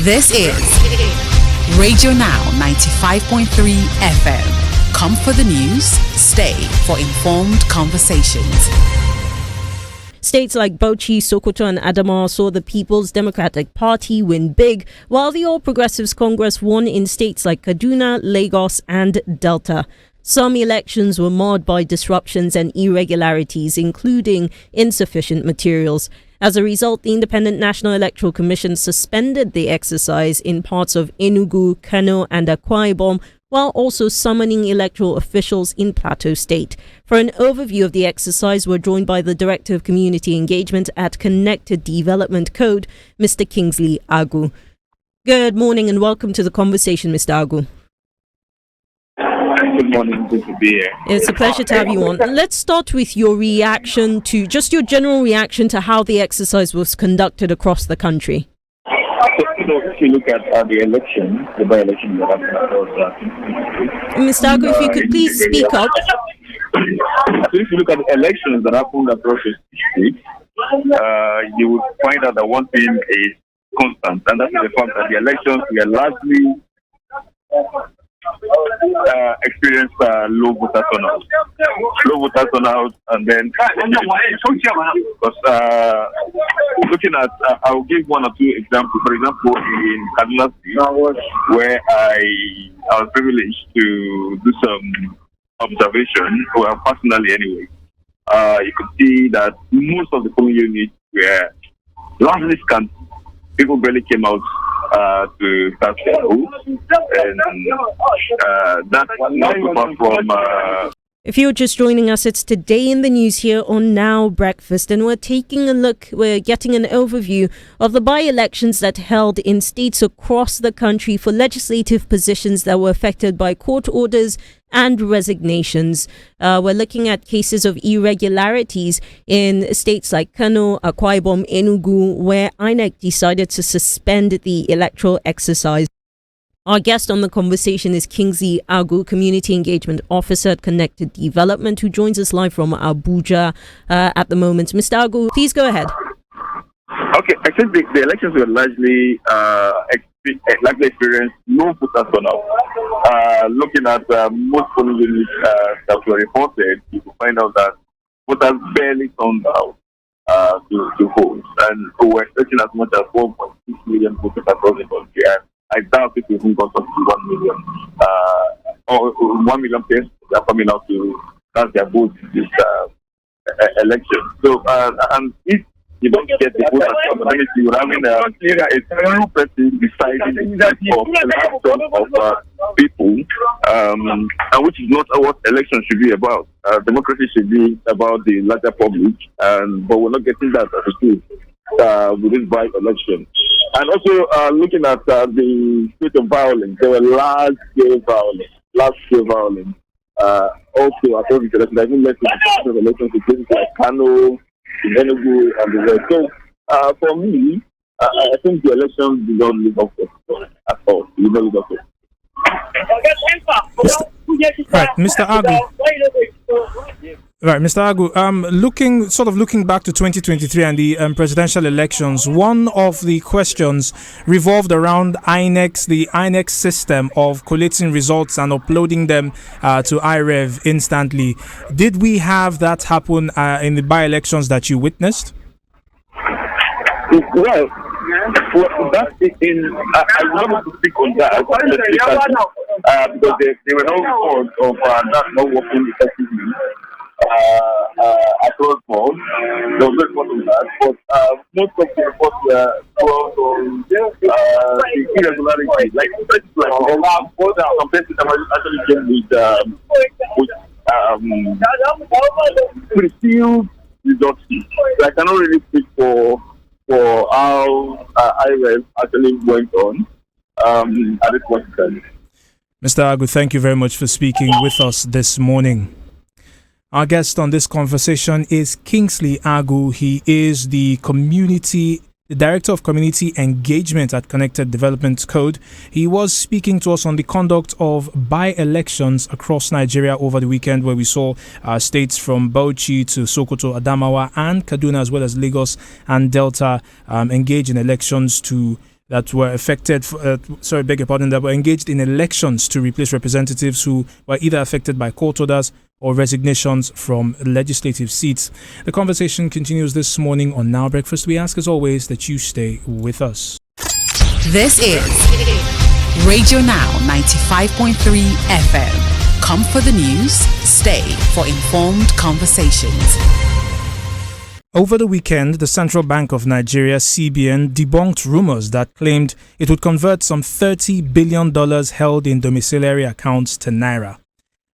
This is Radio Now 95.3 FM. Come for the news, stay for informed conversations. States like Bauchi, Sokoto and Adamawa saw the People's Democratic Party win big, while the All Progressives Congress won in states like Kaduna, Lagos and Delta. Some elections were marred by disruptions and irregularities, including insufficient materials. As a result, the Independent National Electoral Commission suspended the exercise in parts of Enugu, Kano and Akwa Ibom, while also summoning electoral officials in Plateau State. For an overview of the exercise, we're joined by the Director of Community Engagement at Connected Development Code, Mr. Kingsley Agu. Good morning and welcome to the conversation, Mr. Agu. Good morning, good to be here. It's a pleasure to have you on. Let's start with your reaction to, just your general reaction to how the exercise was conducted across the country. So if you look at the election, the by-election that happened across Mr. Agu, if you could please speak up. So if you look at the elections that happened across the state, you will find out that one thing is constant, and that is the fact that the elections were largely experienced low voter turnout, and then because looking at, I'll give one or two examples. For example, in Kaduna State, where I was privileged to do some observation, well, personally anyway, you could see that most of the polling units were largely scant. People barely came out to start their votes, and that's not too far from. If you're just joining us, it's Today in the News here on Now Breakfast, and we're getting an overview of the by-elections that held in states across the country for legislative positions that were affected by court orders and resignations. We're looking at cases of irregularities in states like Kano, Akwa Ibom, Enugu, where INEC decided to suspend the electoral exercise. Our guest on the conversation is Kingsley Agu, Community Engagement Officer at Connected Development, who joins us live from Abuja at the moment. Mr. Agu, please go ahead. Okay, I think the elections were largely experienced no voter turnout. Looking at most polling units that were reported, you will find out that voters barely turned out to vote, and we were expecting as much as 4.6 million voters across the country. I doubt if we even got up to 1 million, or 1 million persons are coming out to cast their votes in this election. So, and if you don't get the vote as you're having a single person deciding of people, and which is not what election should be about. Democracy should be about the larger public, but we're not getting that as a truth with this by-election. And also looking at the state of violence, there were large-scale violence. Also, across the election, I think less than the elections in places like Kano, in Enugu, and the rest. So, for me, I think the elections did not live up to at all. Did not live up to. Right, Mr. Agu. Right, Mr. Agu, looking back to 2023 and the presidential elections, one of the questions revolved around the INEC system of collating results and uploading them to IREV instantly. Did we have that happen in the by-elections that you witnessed? Well, that I wanted to speak on that because there were no reports of that not working effectively across board. There was no report on that, but most of the reports were on the irregularity. Like some places actually came with pre-sealed results. So I cannot really speak for how IREV actually went on at this point in time. Mr. Agu, thank you very much for speaking with us this morning. Our guest on this conversation is Kingsley Agu. He is the Director of Community Engagement at Connected Development Code. He was speaking to us on the conduct of by-elections across Nigeria over the weekend, where we saw states from Bauchi to Sokoto, Adamawa and Kaduna, as well as Lagos and Delta, engage in elections to that were that were engaged in elections to replace representatives who were either affected by court orders or resignations from legislative seats. The conversation continues this morning on Now Breakfast. We ask, as always, that you stay with us. This is Radio Now 95.3 FM. Come for the news, stay for informed conversations. Over the weekend, the Central Bank of Nigeria, CBN, debunked rumors that claimed it would convert some $30 billion held in domiciliary accounts to naira.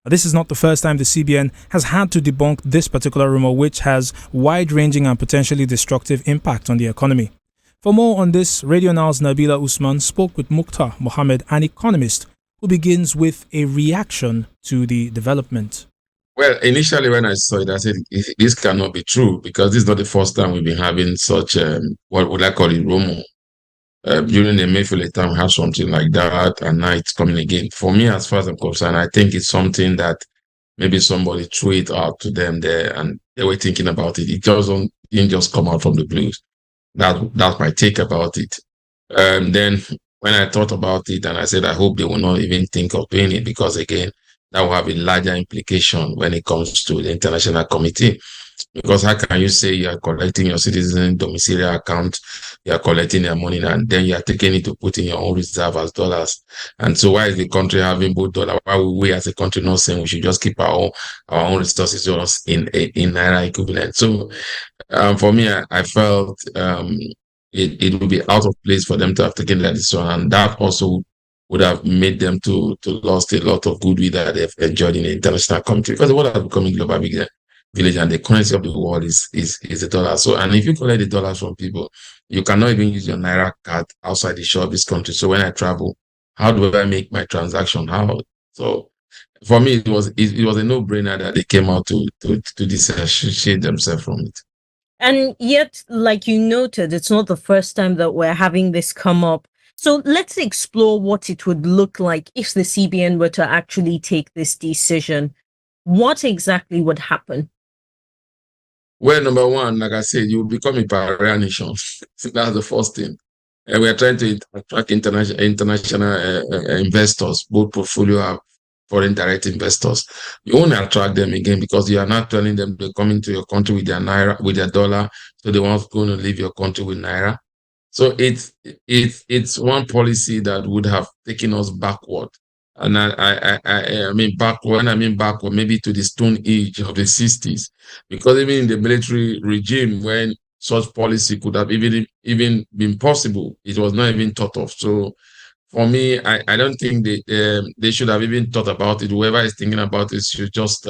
Now, this is not the first time the CBN has had to debunk this particular rumor, which has wide-ranging and potentially destructive impact on the economy. For more on this, Radio Now's Nabila Usman spoke with Mukhtar Mohammed, an economist, who begins with a reaction to the development. Well, initially when I saw it, I said, this cannot be true, because this is not the first time we've been having such, what would I call it, rumor. During the Mayfield time, we had something like that, and now it's coming again. For me, as far as I'm concerned, I think it's something that maybe somebody threw it out to them there, and they were thinking about it. It didn't just come out from the blues. That's my take about it. Then when I thought about it, and I said, I hope they will not even think of doing it, because again, that will have a larger implication when it comes to the international committee. Because how can you say you are collecting your citizen domiciliary account, you are collecting their money, and then you are taking it to put in your own reserve as dollars? And so why is the country having both dollars? Why would we as a country not saying we should just keep our own resources just in naira equivalent? So for me, I felt it would be out of place for them to have taken that decision, and that also would have made them to lost a lot of goodwill that they've enjoyed in the international community, because the world has become a global village, and the currency of the world is the dollar. So, and if you collect the dollars from people, you cannot even use your naira card outside the shore of this country. So when I travel, how do I make my transaction? How? So for me, it was a no-brainer that they came out to disassociate themselves from it. And yet, like you noted, it's not the first time that we're having this come up. So let's explore what it would look like if the CBN were to actually take this decision. What exactly would happen? Well, number one, like I said, you will become a pariah nation. That's the first thing. And we are trying to attract international investors, both portfolio and foreign direct investors. You only attract them again because you are not telling them they're coming to your country with their naira, with their dollar, so they want going to leave your country with naira. So it's one policy that would have taken us backward. And I mean backward, maybe to the Stone Age of the 60s, because even in the military regime, when such policy could have even been possible, it was not even thought of. So for me, I don't think they should have even thought about it. Whoever is thinking about it should just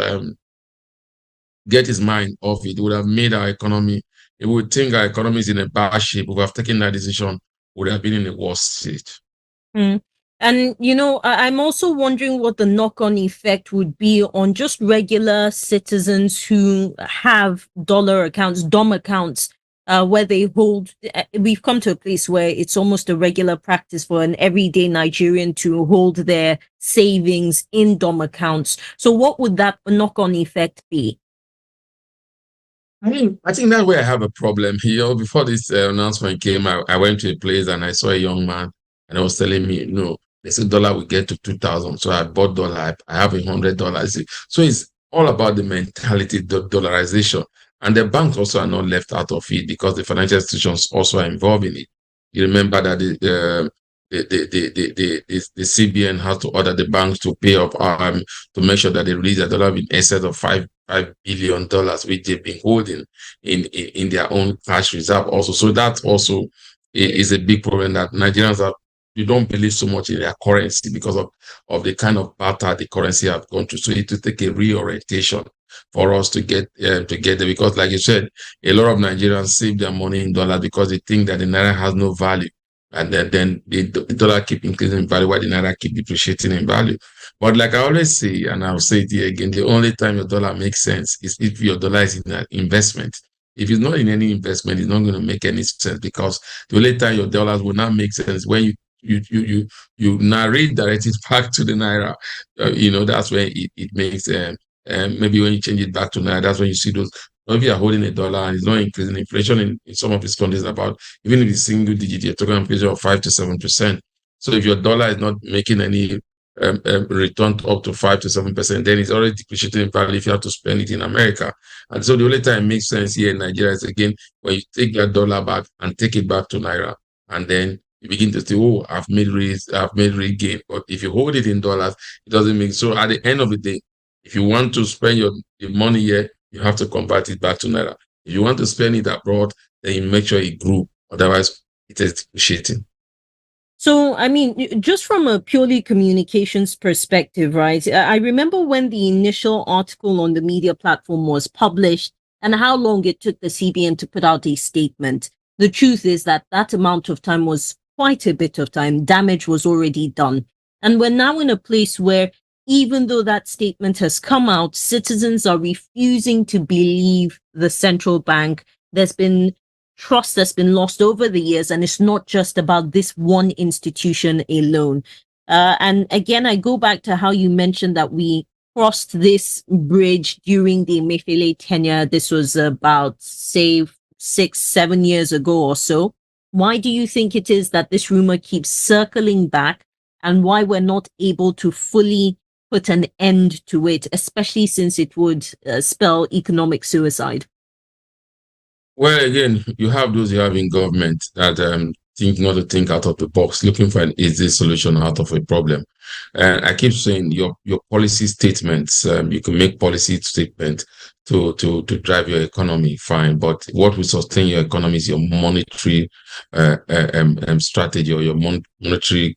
get his mind off it. It would have made our economy. If we think our economy is in a bad shape, we have taken that decision, would have been in a worse state. Mm. And, I'm also wondering what the knock-on effect would be on just regular citizens who have dollar accounts, DOM accounts, where they hold. We've come to a place where it's almost a regular practice for an everyday Nigerian to hold their savings in DOM accounts. So what would that knock-on effect be? I think that's where I have a problem here. Before this announcement came, I went to a place and I saw a young man, and he was telling me, they said dollar will get to 2,000. So I bought dollar. I have $100. So it's all about the mentality, the dollarization. And the banks also are not left out of it, because the financial institutions also are involved in it. You remember that the CBN has to order the banks to pay up to make sure that they release a dollar in excess of $5 billion, which they've been holding in their own cash reserve also. So that also is a big problem, that Nigerians you don't believe so much in their currency because of the kind of barter the currency have gone through. So it will take a reorientation for us to get there, because like you said, a lot of Nigerians save their money in dollars because they think that the naira has no value, and then the dollar keep increasing in value while the naira keep depreciating in value. But like I always say, and I'll say it here again, the only time your dollar makes sense is if your dollar is in an investment. If it's not in any investment, it's not going to make any sense, because the only time your dollars will not make sense when you narrate direct it back to the naira. That's when it makes maybe when you change it back to naira, that's when you see Or if you are holding a dollar and it's not increasing, inflation in some of these countries is about, even if it's single digit, you're talking inflation of 5 to 7%. So if your dollar is not making any return up to 5 to 7%, then it's already depreciating in value if you have to spend it in America. And so the only time it makes sense here in Nigeria is, again, when you take that dollar back and take it back to Naira, and then you begin to say, oh, I've made regain. But if you hold it in dollars, it doesn't make. So at the end of the day, if you want to spend your money here, you have to convert it back to Naira. If you want to spend it abroad, then you make sure it grew. Otherwise, it is depreciating. So, I mean, just from a purely communications perspective, right? I remember when the initial article on the media platform was published and how long it took the CBN to put out a statement. The truth is that amount of time was quite a bit of time. Damage was already done. And we're now in a place where, even though that statement has come out, citizens are refusing to believe the central bank. There's been trust that's been lost over the years, and it's not just about this one institution alone. And again, I go back to how you mentioned that we crossed this bridge during the Emefiele tenure. This was about, say, 6-7 years ago or so. Why do you think it is that this rumor keeps circling back, and why we're not able to fully put an end to it, especially since it would spell economic suicide? Well, again, you have those you have in government that think not to think out of the box, looking for an easy solution out of a problem. And I keep saying your policy statements, you can make policy statements to drive your economy, fine. But what will sustain your economy is your monetary strategy, or your monetary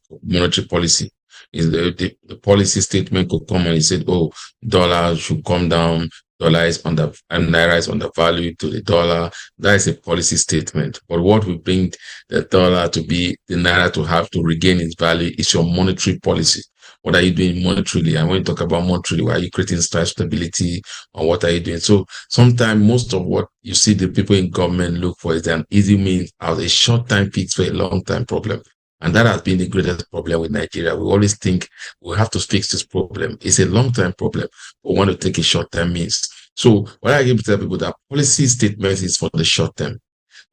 policy. Is the policy statement could come and say, oh, dollar should come down, dollar is under and naira is undervalued to the dollar. That is a policy statement. But what will bring the dollar to be, the naira to have to regain its value, is your monetary policy. What are you doing monetarily? And when you talk about monetarily, why are you creating stability, or what are you doing? So sometimes most of what you see the people in government look for is an easy means as a short-time fix for a long-time problem. And that has been the greatest problem with Nigeria. We always think we have to fix this problem. It's a long-term problem, but we want to take a short-term means. So what I give to tell people, that policy statement is for the short term.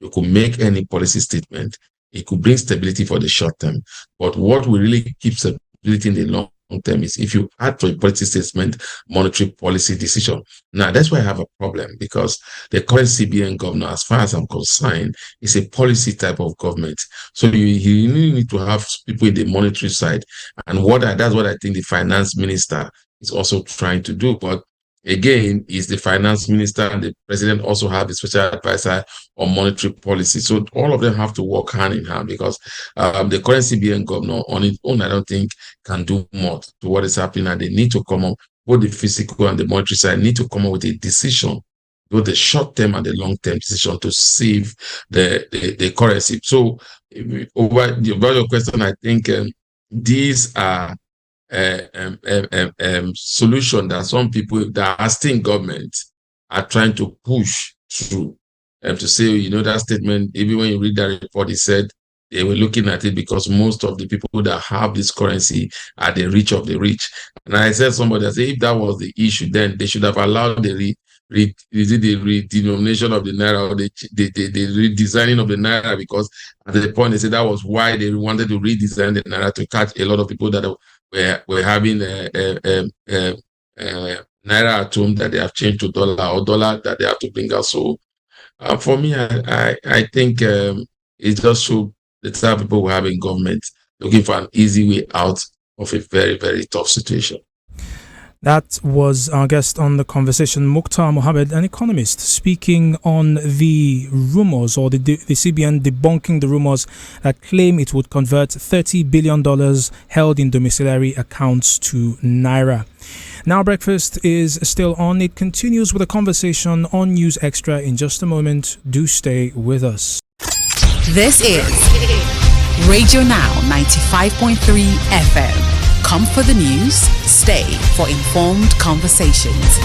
You could make any policy statement. It could bring stability for the short term. But what will really keep stability in the long term is if you add to a policy statement monetary policy decision. Now, that's why I have a problem, because the current CBN governor, as far as I'm concerned, is a policy type of government. So you need to have people in the monetary side. And that's what I think the finance minister is also trying to do. But again, is the finance minister and the president also have a special advisor on monetary policy. So all of them have to work hand in hand, because the current CBN governor on its own, I don't think, can do more to what is happening. And they need to come up, both the physical and the monetary side need to come up with a decision, both the short-term and the long-term decision, to save the currency. So over your question, I think these are solution that some people that are still in government are trying to push through, to say, that statement, even when you read that report, it said they were looking at it because most of the people that have this currency are the rich of the rich. And I said, somebody said, if that was the issue, then they should have allowed the redenomination of the naira, or the redesigning of the naira, because at the point they said that was why they wanted to redesign the naira, to catch a lot of people that we're having naira at home that they have changed to dollar, or dollar that they have to bring out. So for me, I think it just shows the type of people we have in government looking for an easy way out of a very, very tough situation. That was our guest on the conversation, Mukhtar Mohammed, an economist, speaking on the rumors, or the CBN debunking the rumors that claim it would convert $30 billion held in domiciliary accounts to naira. Now breakfast is still on. It continues with a conversation on News Extra in just a moment. Do stay with us. This is Radio Now 95.3 FM. Come for the news, stay for informed conversations.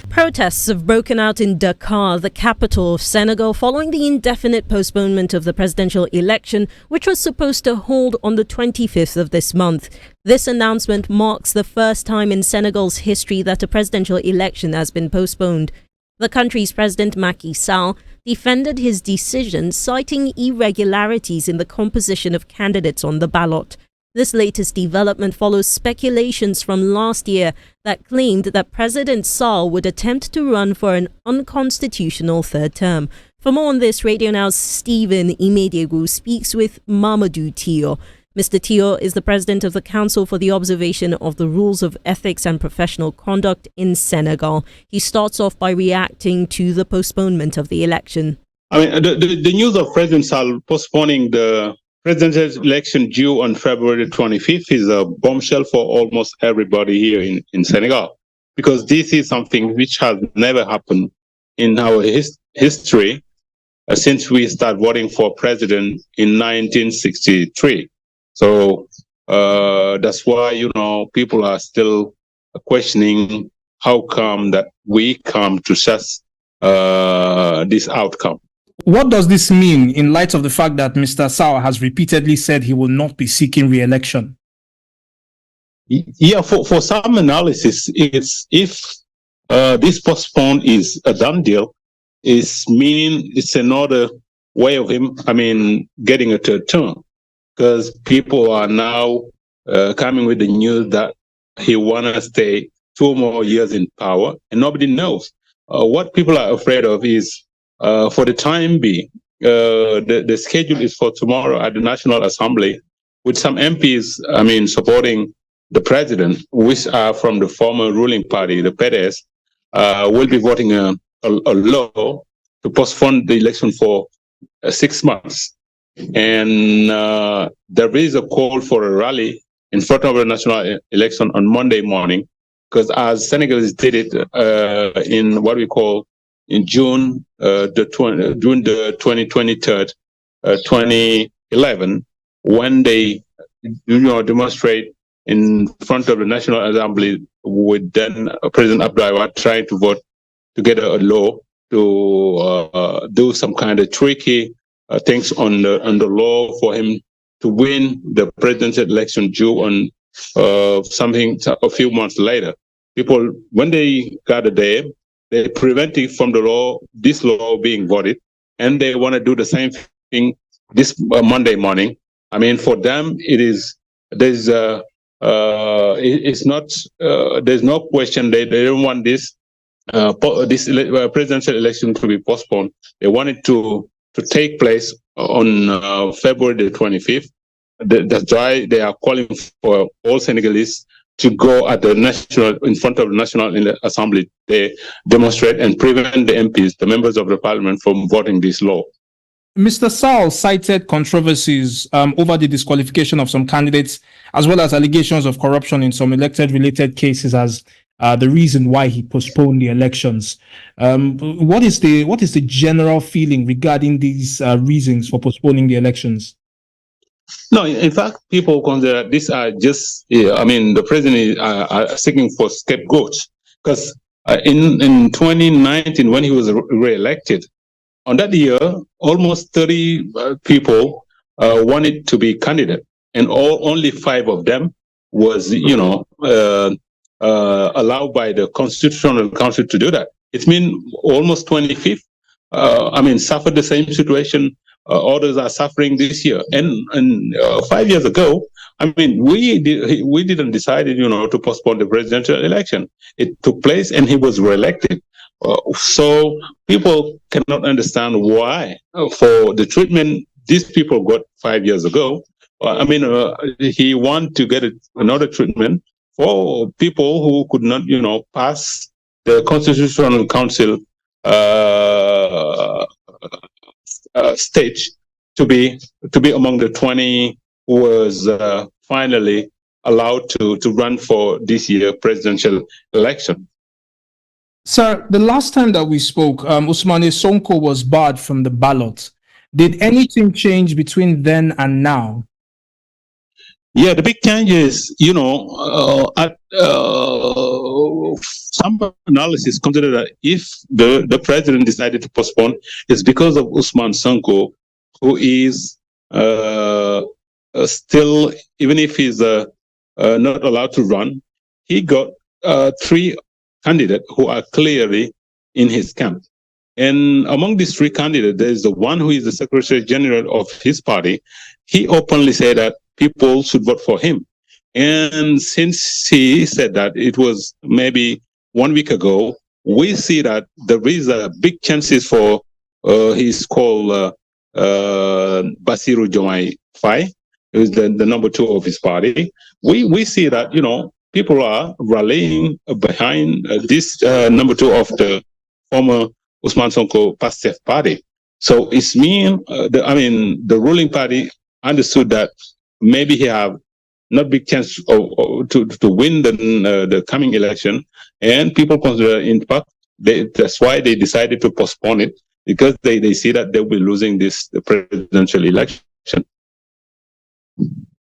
Protests have broken out in Dakar, the capital of Senegal, following the indefinite postponement of the presidential election, which was supposed to hold on the 25th of this month. This announcement marks the first time in Senegal's history that a presidential election has been postponed. The country's President Macky Sall defended his decision, citing irregularities in the composition of candidates on the ballot. This latest development follows speculations from last year that claimed that President Sall would attempt to run for an unconstitutional third term. For more on this, Radio Now's Stephen Imediegu speaks with Mamadou Tio. Mr. Tio is the president of the Council for the Observation of the Rules of Ethics and Professional Conduct in Senegal. He starts off by reacting to the postponement of the election. I mean, the news of President Sall postponing the presidential election due on February 25th is a bombshell for almost everybody here in Senegal, because this is something which has never happened in our history since we started voting for president in 1963. So that's why, people are still questioning how come that we come to such this outcome. What does this mean in light of the fact that Mr. Sall has repeatedly said he will not be seeking re-election? Yeah, for some analysis, it's if this postpone is a done deal, it's meaning it's another way of him, getting a third term. Because people are now coming with the news that he want to stay 2 more years in power, and nobody knows. What people are afraid of is, for the time being, the schedule is for tomorrow at the National Assembly, with some MPs, supporting the president, which are from the former ruling party, the PDS, will be voting a law to postpone the election for 6 months. And there is a call for a rally in front of the national election on Monday morning, because as Senegalese did it in what we call in June the 2023, 2011, when they demonstrate in front of the National Assembly with then President Abdoulaye trying to vote to get a law to do some kind of tricky things on the law for him to win the presidential election due on a few months later. People, when they got there, they prevented from this law being voted, and they want to do the same thing this Monday morning. For them, there's no question. They don't want this presidential election to be postponed. They want it to take place on February the 25th. That's why they are calling for all Senegalese to go in front of the National Assembly. They demonstrate and prevent the MPs, the members of the parliament, from voting this law. Mr. Sall cited controversies over the disqualification of some candidates, as well as allegations of corruption in some elected-related cases as the reason why he postponed the elections. What is the general feeling regarding these reasons for postponing the elections? No, in fact, people consider these are just, the president is seeking for scapegoats. Because in 2019, when he was re-elected, on that year, almost 30 people wanted to be candidate, and only 5 of them was, allowed by the Constitutional Council to do that. It means almost 25th, suffered the same situation. Others are suffering this year. And 5 years ago, we didn't decide, to postpone the presidential election. It took place, and he was re-elected. So people cannot understand why, for the treatment these people got 5 years ago, he want to get another treatment for people who could not, pass the Constitutional Council stage to be among the 20 who was finally allowed to run for this year presidential election. Sir, the last time that we spoke, Ousmane Sonko was barred from the ballot. Did anything change between then and now? Yeah, the big change is, some analysis consider that if the president decided to postpone, it's because of Ousmane Sonko, who is still, even if he's not allowed to run, he got 3 candidates who are clearly in his camp. And among these three candidates, there's the one who is the Secretary General of his party. He openly said that people should vote for him. And since he said that, it was maybe 1 week ago, we see that there is a big chances for he's called Basiru Jomai Faye, who is the number 2 of his party. We see that, people are rallying behind this number 2 of the former Usman Sonko Pastef party. So it's the ruling party understood that maybe he have not big chance to win the coming election, and people consider, in fact, that's why they decided to postpone it, because they see that they'll be losing the presidential election.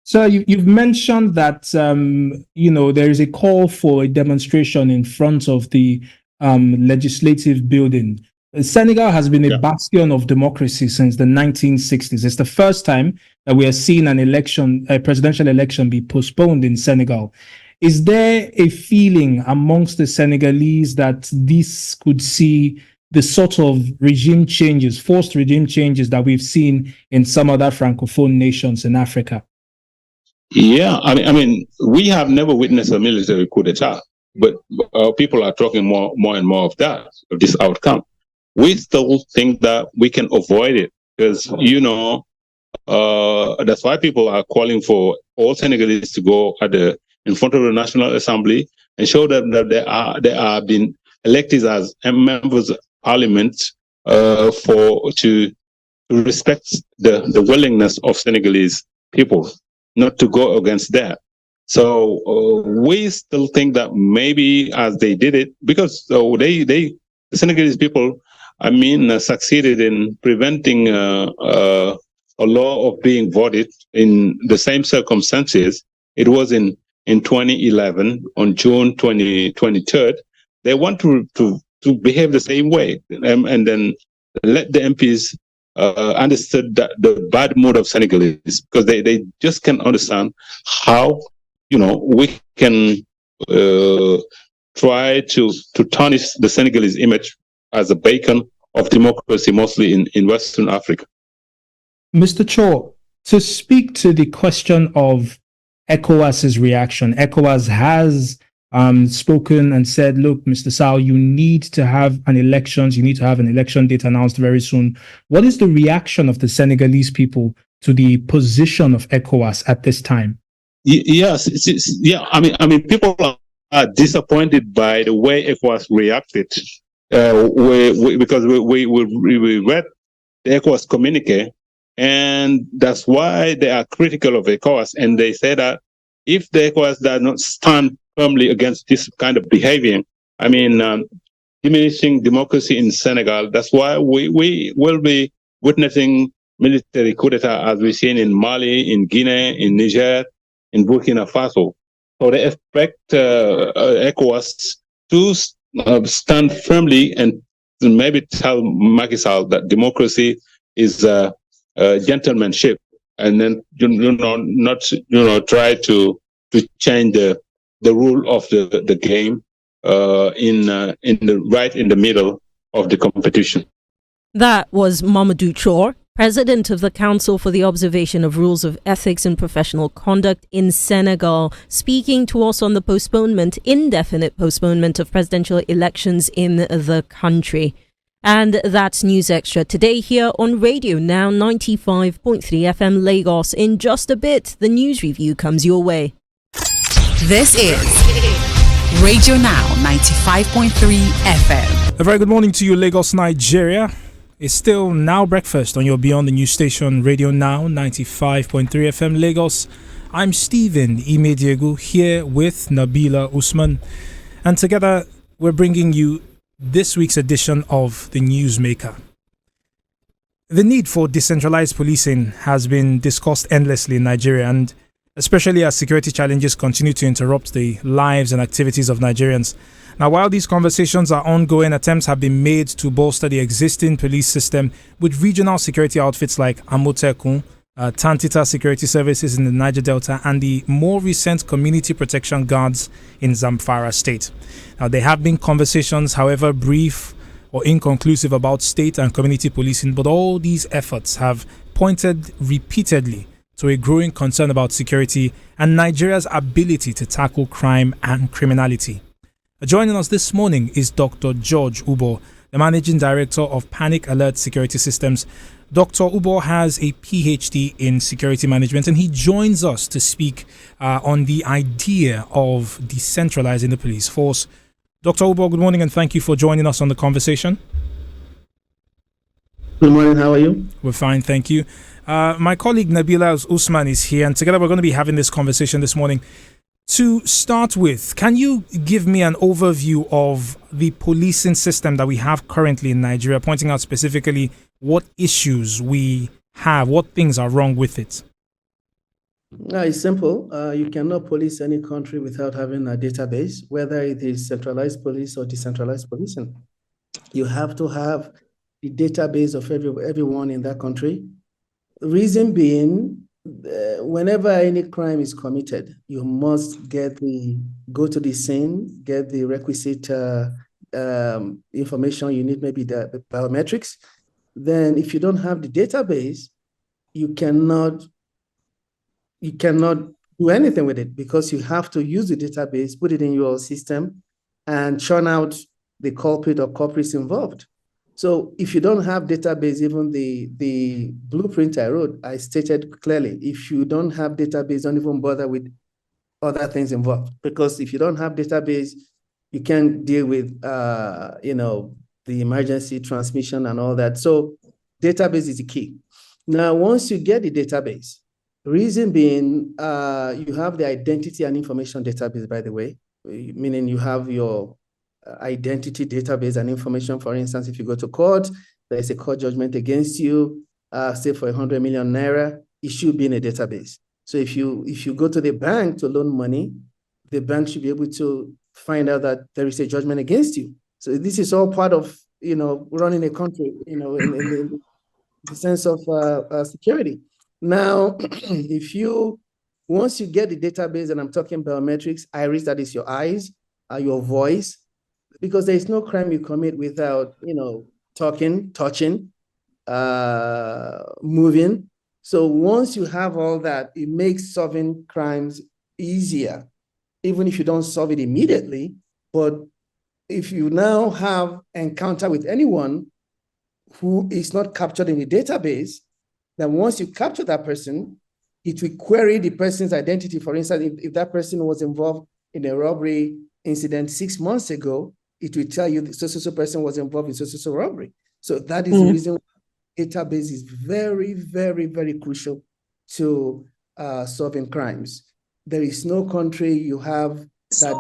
So you've mentioned that there is a call for a demonstration in front of the legislative building. Senegal has been a bastion of democracy since the 1960s. It's the first time that we are seeing a presidential election be postponed in Senegal. Is there a feeling amongst the Senegalese that this could see the sort of forced regime changes that we've seen in some other Francophone nations in Africa? Yeah, we have never witnessed a military coup d'etat, but people are talking more and more of this outcome. We still think that we can avoid it, because that's why people are calling for all Senegalese to go in front of the National Assembly and show them that they are being elected as members of Parliament to respect the willingness of Senegalese people not to go against that. So we still think that maybe as they did it, because the Senegalese people, succeeded in preventing a law of being voted in the same circumstances. It was in 2011, on June 23rd. They want to behave the same way, and then let the MPs understood that the bad mood of Senegalese, because they just can't understand how we can try to tarnish the Senegalese image as a beacon of democracy, mostly in Western Africa. Mr. Cho, to speak to the question of ECOWAS's reaction, ECOWAS has spoken and said, look, Mr. Sal, you need to have an election date announced very soon. What is the reaction of the Senegalese people to the position of ECOWAS at this time? Yes, people are disappointed by the way ECOWAS reacted. Because we read the ECOWAS communique, and that's why they are critical of ECOWAS, and they say that if the ECOWAS does not stand firmly against this kind of behavior, diminishing democracy in Senegal, that's why we will be witnessing military coup d'etat as we've seen in Mali, in Guinea, in Niger, in Burkina Faso. So they expect ECOWAS to stand firmly and maybe tell Macky Sall that democracy is gentlemanship, and then not try to change the rule of the game in the middle of the competition. That was Mamadou Chor, President of the Council for the Observation of Rules of Ethics and Professional Conduct in Senegal, speaking to us on the indefinite postponement of presidential elections in the country. And that's News Extra today here on Radio Now 95.3 FM Lagos. In just a bit, the news review comes your way. This is Radio Now 95.3 FM. A very good morning to you, Lagos, Nigeria. It's still Now Breakfast on your Beyond the News station, Radio Now 95.3 FM Lagos. I'm Stephen Imediegu here with Nabila Usman. And together we're bringing you this week's edition of The Newsmaker. The need for decentralized policing has been discussed endlessly in Nigeria, and especially as security challenges continue to interrupt the lives and activities of Nigerians. Now, while these conversations are ongoing, attempts have been made to bolster the existing police system with regional security outfits like Amotekun, Tantita Security Services in the Niger Delta, and the more recent Community Protection Guards in Zamfara State. Now, there have been conversations, however brief, or inconclusive about state and community policing, but all these efforts have pointed repeatedly to a growing concern about security and Nigeria's ability to tackle crime and criminality. Joining us this morning is Dr. George Ubo, the Managing Director of Panic Alert Security Systems. Dr. Ubo has a PhD in security management, and he joins us to speak on the idea of decentralizing the police force. Dr. Ubo, good morning, and thank you for joining us on the conversation. Good morning, how are you? We're fine, thank you. My colleague Nabila Usman is here, and together we're going to be having this conversation this morning. To start with, can you give me an overview of the policing system that we have currently in Nigeria, pointing out specifically what issues we have, what things are wrong with it? It's simple. You cannot police any country without having a database, whether it is centralized police or decentralized policing. You have to have the database of everyone in that country. Reason being, whenever any crime is committed, you must go to the scene, get the requisite information you need, maybe the biometrics. Then if you don't have the database, you cannot do anything with it, because you have to use the database, put it in your system, and churn out the culprit or culprits involved. So if you don't have database, even the blueprint I wrote, I stated clearly, if you don't have database, don't even bother with other things involved. Because if you don't have database, you can't deal with the emergency transmission and all that. So database is the key. Now, once you get the database, reason being, you have the identity and information database, by the way, meaning you have your identity database and information. For instance, if you go to court, there is a court judgment against you, say for 100 million naira, it should be in a database. So if you go to the bank to loan money, the bank should be able to find out that there is a judgment against you. So this is all part of running a country, in the sense of security. Now, once you get the database, and I'm talking biometrics, iris, that is your eyes, your voice, because there is no crime you commit without, talking, touching, moving. So once you have all that, it makes solving crimes easier, even if you don't solve it immediately. But if you now have encounter with anyone who is not captured in the database, then once you capture that person, it will query the person's identity. For instance, if that person was involved in a robbery incident 6 months ago, it will tell you the so-so person was involved in so-so robbery. So that is the reason database is very, very, very crucial to solving crimes. There is no country you have that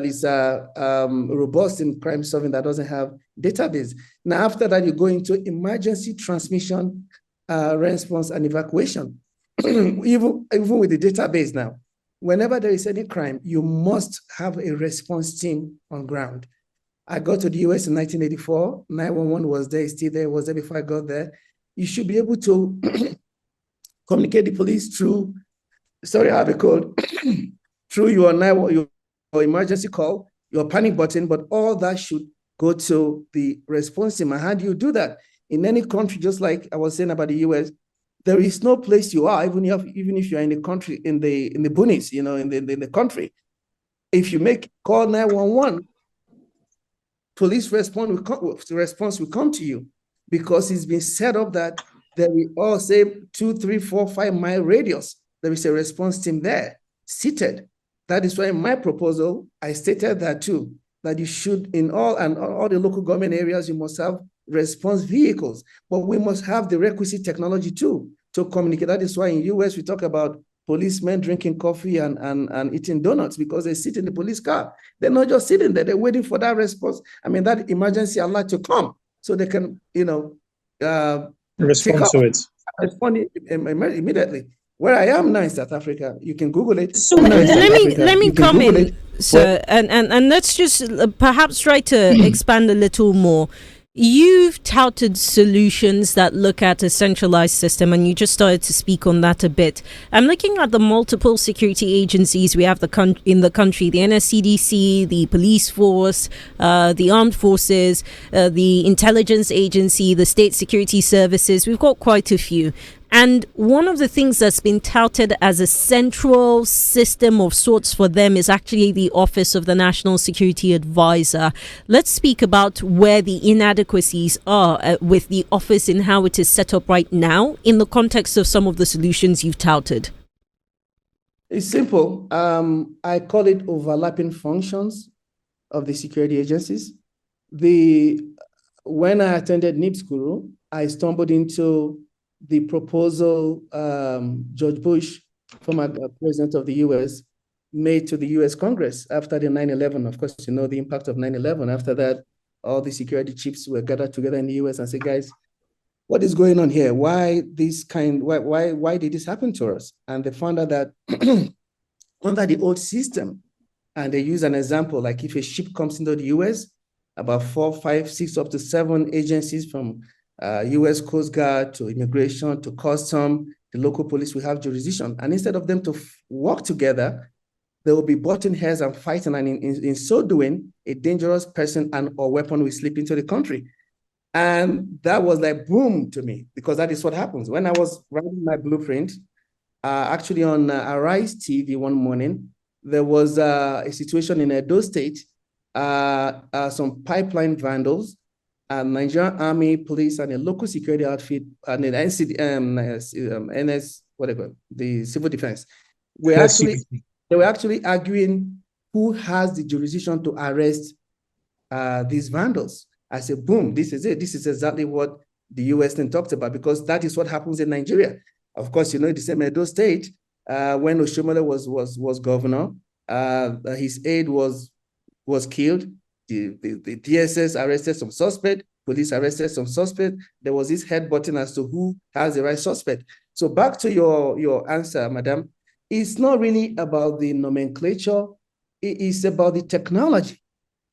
is robust in crime solving that doesn't have database. Now, after that, you go into emergency transmission, response, and evacuation. even with the database now, whenever there is any crime, you must have a response team on ground. I got to the US in 1984. 911 was there, still there, was there before I got there. You should be able to communicate the police through, sorry, I have a code, through your emergency call, your panic button, but all that should go to the response team. And how do you do that? In any country, just like I was saying about the US, there is no place you are, even if you're in the country, in the boonies, in the country. If you call 911, police response will come to you, because it's been set up that there will all say 2, 3, 4, 5 mile radius. There is a response team there seated. That is why in my proposal, I stated that too, that you should, in all the local government areas, you must have response vehicles, but we must have the requisite technology too to communicate. That is why in US we talk about policemen drinking coffee and eating donuts, because they sit in the police car. They're not just sitting there, they're waiting for that response. that emergency alert to come, so they can, Respond to it. Respond immediately. Where I am now in South Africa, you can Google it. So let me come in, sir, and let's just perhaps try to expand a little more. You've touted solutions that look at a centralized system, and you just started to speak on that a bit. I'm looking at the multiple security agencies we have in the country: the NSCDC, the police force, the armed forces, the intelligence agency, the state security services. We've got quite a few. And one of the things that's been touted as a central system of sorts for them is actually the Office of the National Security Advisor. Let's speak about where the inadequacies are with the office and how it is set up right now in the context of some of the solutions you've touted. It's simple. I call it overlapping functions of the security agencies. When I attended NIPS Guru, I stumbled into the proposal George Bush, former president of the US, made to the US Congress after the 9/11. Of course, you know the impact of 9/11. After that, all the security chiefs were gathered together in the US and said, guys, what is going on here? Why did this happen to us? And they found out that under the old system, and they use an example, like if a ship comes into the US, about 4, 5, 6, up to 7 agencies from US Coast Guard to immigration to custom, the local police will have jurisdiction. And instead of them to work together, they will be butting heads and fighting. And in so doing, a dangerous person and or weapon will slip into the country. And that was like boom to me, because that is what happens. When I was writing my blueprint, actually on Arise TV one morning, there was a situation in Edo State, some pipeline vandals, Nigerian Army, police, and a local security outfit, and the NS, whatever, the civil defense, they were actually arguing who has the jurisdiction to arrest these vandals. I said, boom, this is it. This is exactly what the US then talked about, because that is what happens in Nigeria. Of course, you know, the same Edo State, when Oshomole was governor, his aide was killed. The DSS arrested some suspect, police arrested some suspect. There was this headbutting as to who has the right suspect. So back to your answer, madam, it's not really about the nomenclature, it is about the technology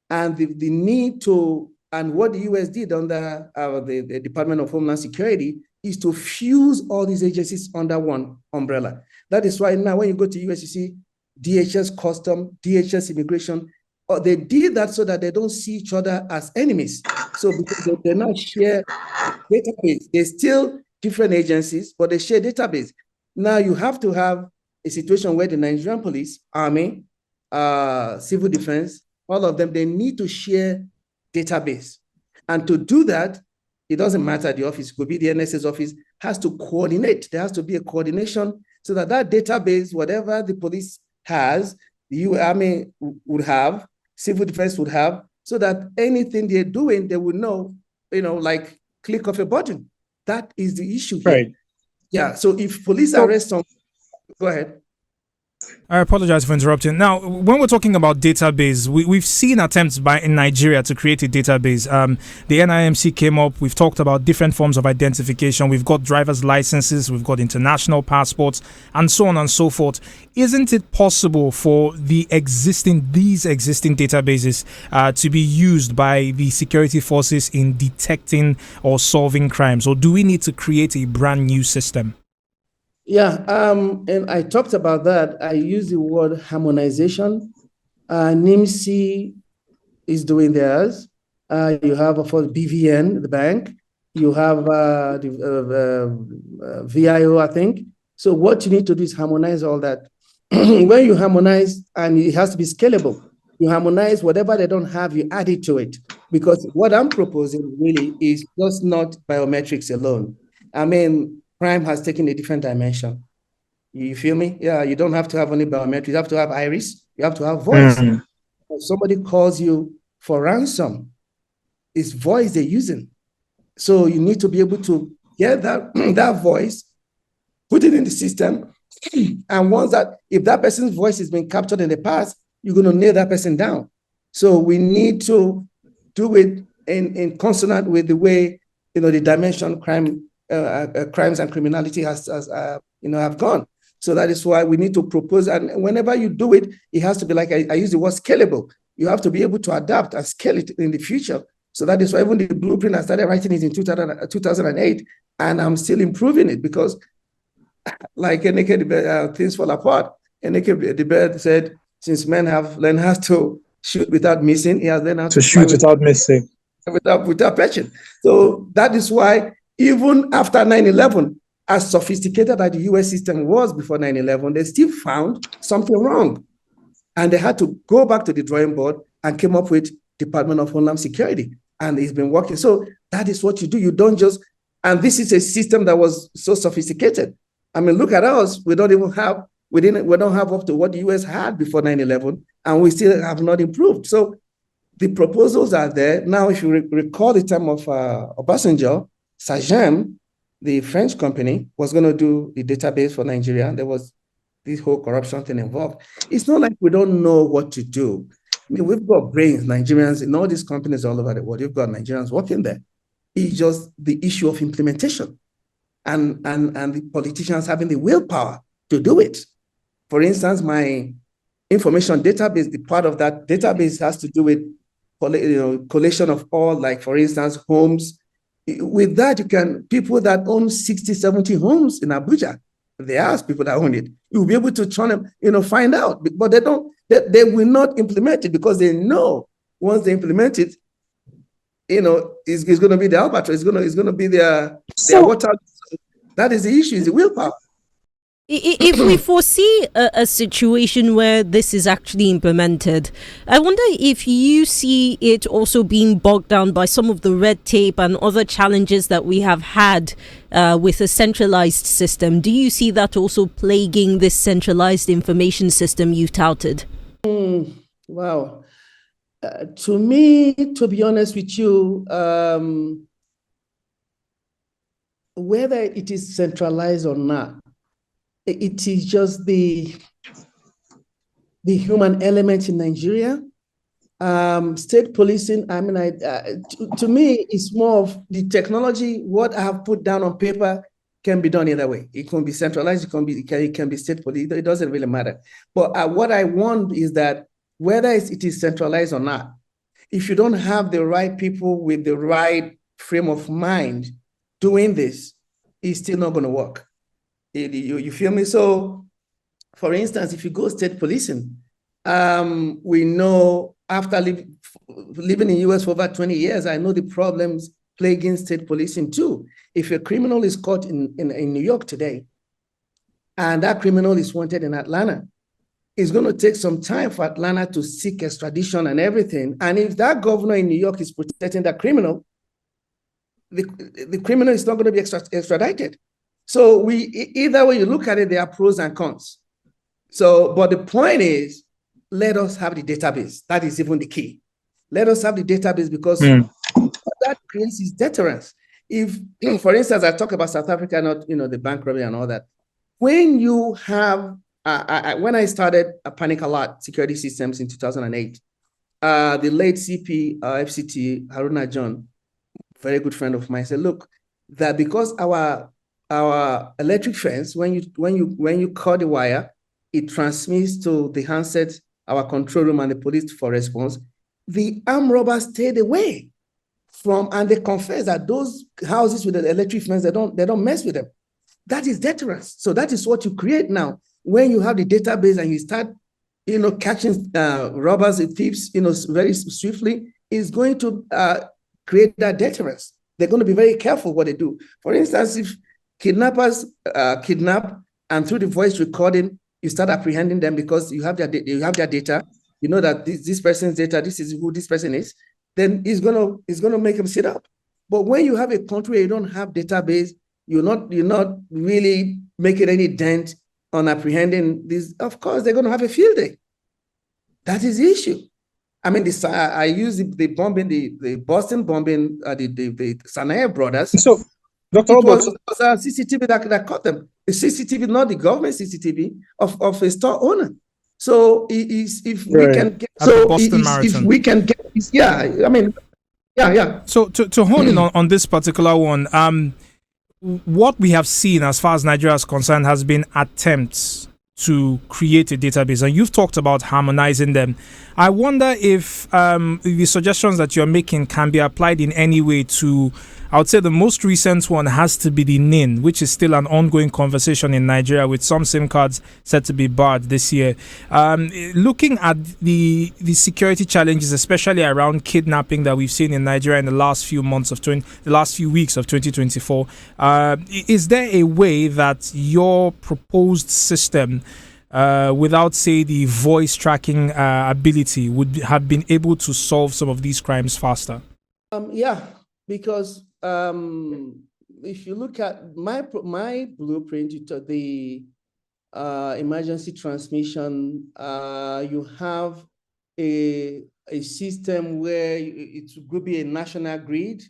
and the need to, and what the US did under the Department of Homeland Security is to fuse all these agencies under one umbrella. That is why now when you go to US, you see DHS Custom, DHS Immigration. They did that so that they don't see each other as enemies. So because they not share database, they're still different agencies, but they share database. Now you have to have a situation where the Nigerian police, army, civil defense, all of them, they need to share database. And to do that, it doesn't matter the office, it could be the NSS office, has to coordinate. There has to be a coordination so that database, whatever the police has, the army would have, civil defense would have, so that anything they're doing, they would know, like click of a button. That is the issue here. Right. Yeah, so if police arrest someone, go ahead. I apologize for interrupting. Now, when we're talking about database, we've seen attempts in Nigeria to create a database. The NIMC came up. We've talked about different forms of identification. We've got driver's licenses. We've got international passports, and so on and so forth. Isn't it possible for these existing databases to be used by the security forces in detecting or solving crimes, or do we need to create a brand new system? Yeah, and I talked about that. I use the word harmonization. NIMC is doing theirs. You have, of course, BVN, the bank. You have the VIO, I think. So what you need to do is harmonize all that. When you harmonize, and it has to be scalable, you harmonize whatever they don't have, you add it to it. Because what I'm proposing really is just not biometrics alone. I mean, crime has taken a different dimension. You feel me? Yeah, you don't have to have only biometrics. You have to have iris. You have to have voice. Mm-hmm. If somebody calls you for ransom, it's voice they're using. So you need to be able to get that voice, put it in the system, and once if that person's voice has been captured in the past, you're going to nail that person down. So we need to do it in consonant with the way the dimension crimes and criminality have gone. So that is why we need to propose, and whenever you do it, it has to be like I use the word scalable. You have to be able to adapt and scale it in the future So that is why even the blueprint, I started writing it in 2008, and I'm still improving it because, like Eneke the Bird, things fall apart. Eneke the Bird said, since men have learned how to shoot without missing, he has learned how to shoot without missing. Without passion. So that is why even after 9/11, as sophisticated as the US system was before 9/11, they still found something wrong. And they had to go back to the drawing board and came up with Department of Homeland Security. And it's been working. So that is what you do. You don't just, and this is a system that was so sophisticated. I mean, look at us. We don't have up to what the US had before 9/11, and we still have not improved. So the proposals are there. Now, if you recall the time of Obasanjo, Sajem, the French company, was going to do the database for Nigeria. There was this whole corruption thing involved. It's not like we don't know what to do. I mean, we've got brains, Nigerians, in all these companies all over the world. You've got Nigerians working there. It's just the issue of implementation and the politicians having the willpower to do it. For instance, my information database, the part of that database has to do with collation of all, like, for instance, homes. With that, you can, people that own 60, 70 homes in Abuja, they ask people that own it, you'll be able to try to, find out, but they will not implement it because they know once they implement it, it's going to be the albatross, it's going to be their water. That is the issue, is the willpower. If we foresee a situation where this is actually implemented, I wonder if you see it also being bogged down by some of the red tape and other challenges that we have had with a centralized system. Do you see that also plaguing this centralized information system you've touted? Wow. To me, to be honest with you, whether it is centralized or not, it is just the human element in Nigeria. State policing, I mean, to me, it's more of the technology. What I have put down on paper can be done either way. It can be centralized, it can be state police, it doesn't really matter. But what I want is that whether it is centralized or not, if you don't have the right people with the right frame of mind doing this, it's still not going to work. You feel me? So, for instance, if you go state policing, we know after living in the US for over 20 years, I know the problems plaguing state policing too. If a criminal is caught in New York today, and that criminal is wanted in Atlanta, it's going to take some time for Atlanta to seek extradition and everything. And if that governor in New York is protecting that criminal, the criminal is not going to be extradited. So either way you look at it, there are pros and cons. So, but the point is, let us have the database. That is even the key. Let us have the database because that creates this deterrence. If, for instance, I talk about South Africa, not the bank robbery and all that. When you have, when I started Panic Alert Security Systems in 2008, the late CP FCT Haruna John, very good friend of mine, said, look, that because our electric fence, when you cut the wire, it transmits to the handset, our control room, and the police for response. The armed robbers stayed away from, and they confess that those houses with the electric fence, they don't mess with them. That is deterrence. So that is what you create now. When you have the database and you start, catching robbers and thieves, very swiftly, is going to create that deterrence. They're going to be very careful what they do. For instance, if kidnappers kidnap, and through the voice recording, you start apprehending them because you have their data. You know that this person's data, this is who this person is. Then it's gonna make them sit up. But when you have a country where you don't have database, you're not really making any dent on apprehending this. Of course, they're gonna have a field day. That is the issue. I mean, I use the bombing, the Boston bombing, the Sanaya brothers. So, Dr. Roberts, it was a CCTV that caught them. The CCTV, not the government CCTV, of a store owner. So if we can get, yeah. So to hone in on this particular one, what we have seen as far as Nigeria is concerned has been attempts to create a database, and you've talked about harmonizing them. I wonder if the suggestions that you're making can be applied in any way to, I would say the most recent one has to be the NIN, which is still an ongoing conversation in Nigeria, with some SIM cards set to be barred this year. Looking at the security challenges, especially around kidnapping that we've seen in Nigeria in the last few months of the last few weeks of 2024, is there a way that your proposed system, without, say, the voice tracking ability, would have been able to solve some of these crimes faster? Yeah, because if you look at my blueprint, the emergency transmission, you have a system where it could be a national grid,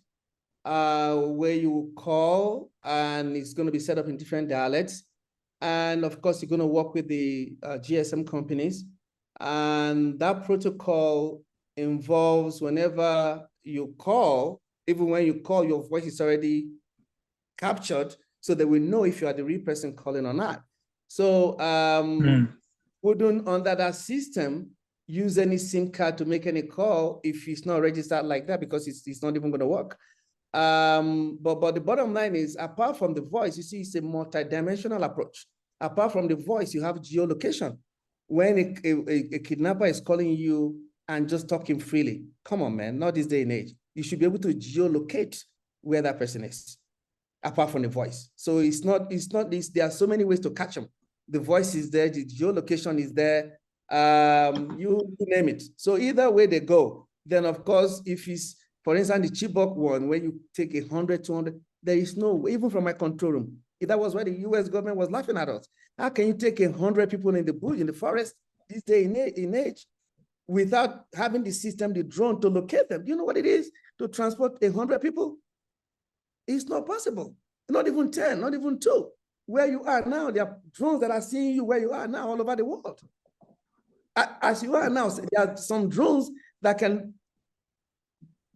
where you call, and it's going to be set up in different dialects. And of course, you're going to work with the GSM companies. And that protocol involves whenever you call, even when you call, your voice is already captured, so they will know if you are the real person calling or not. So wouldn't, under that system, use any SIM card to make any call if it's not registered like that, because it's not even going to work. But the bottom line is, apart from the voice, you see, it's a multi-dimensional approach. Apart from the voice, you have geolocation. When a kidnapper is calling you and just talking freely, come on, man, not this day and age. You should be able to geolocate where that person is, apart from the voice. So it's not this. There are so many ways to catch them. The voice is there, the geolocation is there, you name it. So either way they go, then of course, if it's, for instance, the Chibok one, where you take 100, 200, there is no way, even from my control room. That was why the US government was laughing at us. How can you take 100 people in the bush, in the forest, this day in age, without having the system, the drone, to locate them? Do you know what it is to transport 100 people? It's not possible. Not even 10, not even 2. Where you are now, there are drones that are seeing you where you are now all over the world. As you are now, there are some drones that can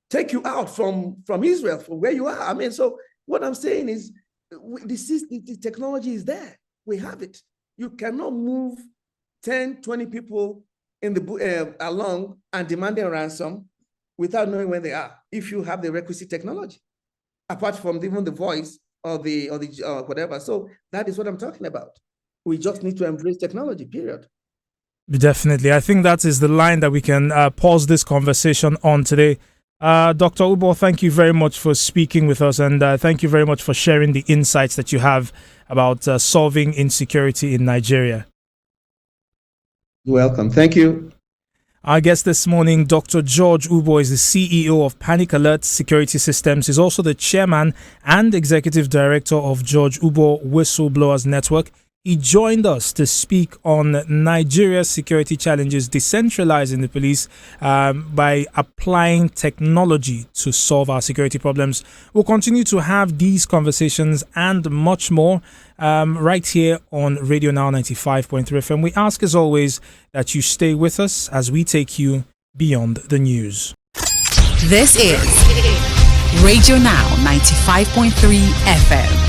take you out from Israel, from where you are. I mean, so what I'm saying is, the technology is there. We have it. You cannot move 10, 20 people in the along and demanding ransom without knowing where they are, if you have the requisite technology, apart from even the voice or the whatever. So that is what I'm talking about. We just need to embrace technology, period. Definitely. I think that is the line that we can pause this conversation on today. Dr. Ubo, thank you very much for speaking with us, and thank you very much for sharing the insights that you have about solving insecurity in Nigeria. You're welcome. Thank you. Our guest this morning, Dr. George Ubo, is the CEO of Panic Alert Security Systems. He's also the chairman and executive director of George Ubo Whistleblowers Network. He joined us to speak on Nigeria's security challenges, decentralizing the police by applying technology to solve our security problems. We'll continue to have these conversations and much more right here on Radio Now 95.3 FM. We ask, as always, that you stay with us as we take you beyond the news. This is Radio Now 95.3 FM.